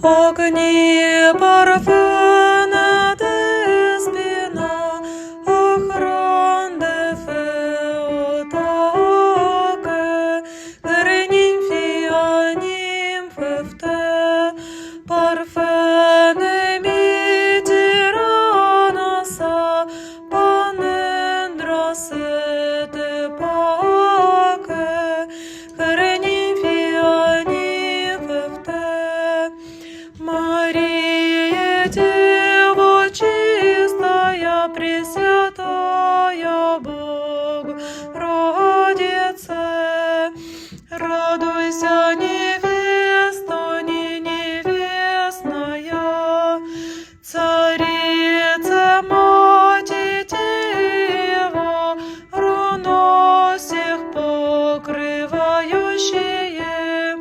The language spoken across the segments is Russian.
Огни парфена деспина, охран де феотаке, гренimфia nimfefte, parfene mitiranasa, panendrasete pake, grenimfia nimfefte. Мария, Дева чистая, Пресвятая Богородице, радуйся, невеста, не невестная, Царица, Мать Дева, руно всех покрывающее,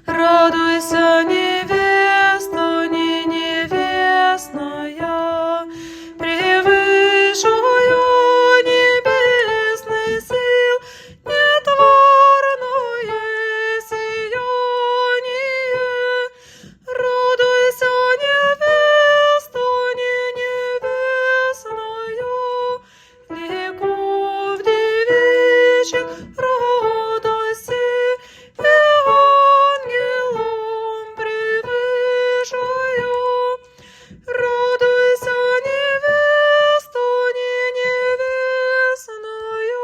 радуйся, невеста, не невестная, превышаю небесный сил, нетворное сияние. Радуйся, невеста, не невестная, ликуй в девичьих радости, ангелом превышаю. Радуйся, невеста, не невестная,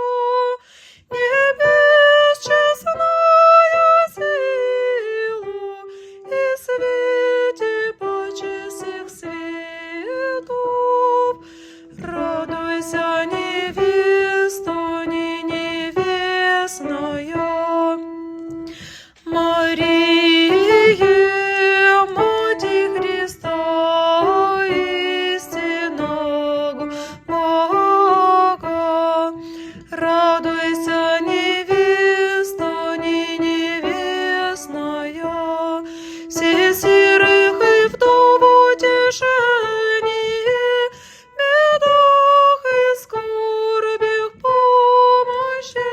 небес честная сила и свете почти всех светов. Радуйся, невеста, не невестная, Мария, Мать Христа, истинного Бога. Радуйся, невеста, не невестная, всесирых и вдов утешение, бедах и скорбях помощи.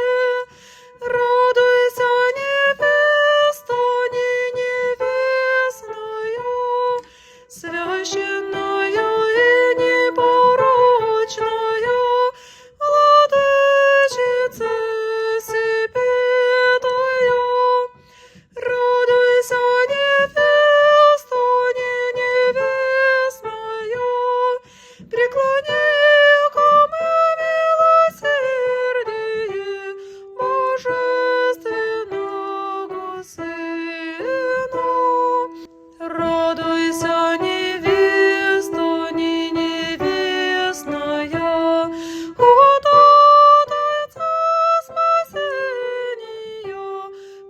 Радуйся, невеста, не невестная, священная и непорочная, владычица Себедая. Радуйся, невеста, не невестная, преклони ко мне милосердие Божественного Сына. Радуйся, невеста, не невестная, ходатайца спасения,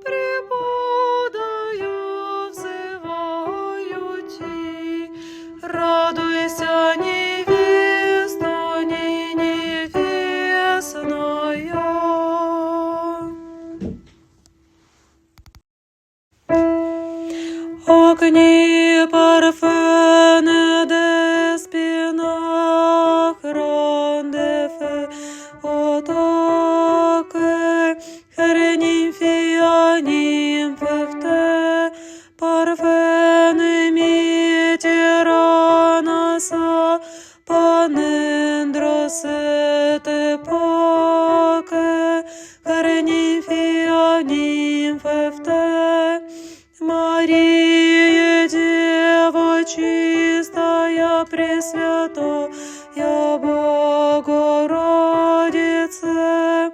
преподая взываю ти. Радуйся, невеста, не невестная. Огни парфена деспина, охран де феотаке, гренimфia nimfefte, parfene mitiranasa, panendrasete pake, grenimfia nimfefte. Мария, Дева чистая, Пресвятая Богородице,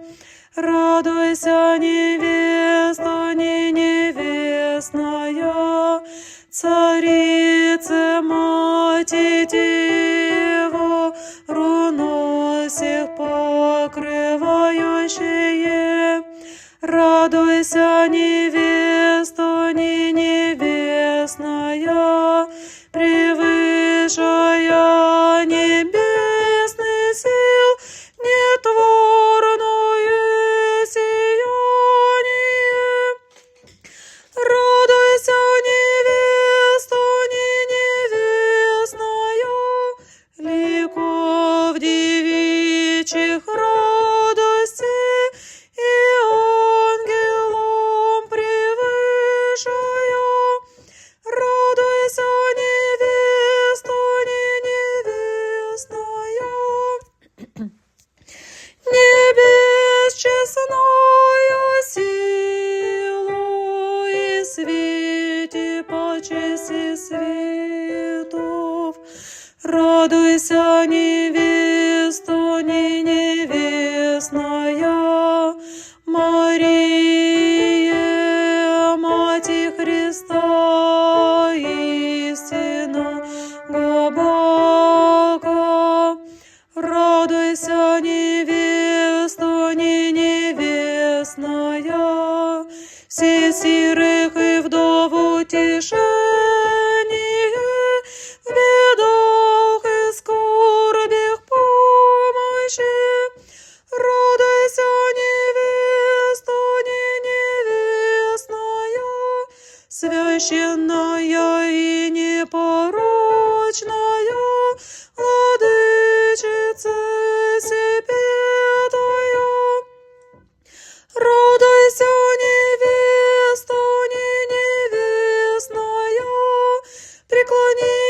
радуйся, невеста, не невестная, Царица, Мать Дева, руно всех покрывающее. Радуйся, невеста, не невестная, превышая небесный сил, нетворное сияние. Радуйся, невеста, не невестная, ликуй в девичьих радости, и ангелом Радуйся, невеста, не невестная, Мария, Мати Христа, истинного Бога. Радуйся, невеста, не невестная, все сирых и вдов утешение, в бедах и скорбях помощи. Радуйся, невеста, не невестная, священная и непорочная, владычица Сепетая. Радуйся, невеста, не невестная, преклони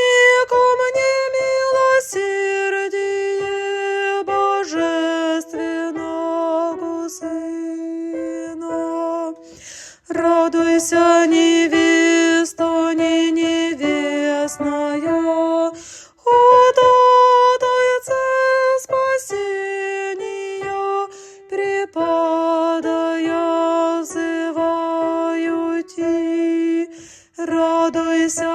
ко мне милосердие божественного Сына. Радуйся, невеста, не невестная, ходатайце спасения, преподая взываю ти. Радуйся,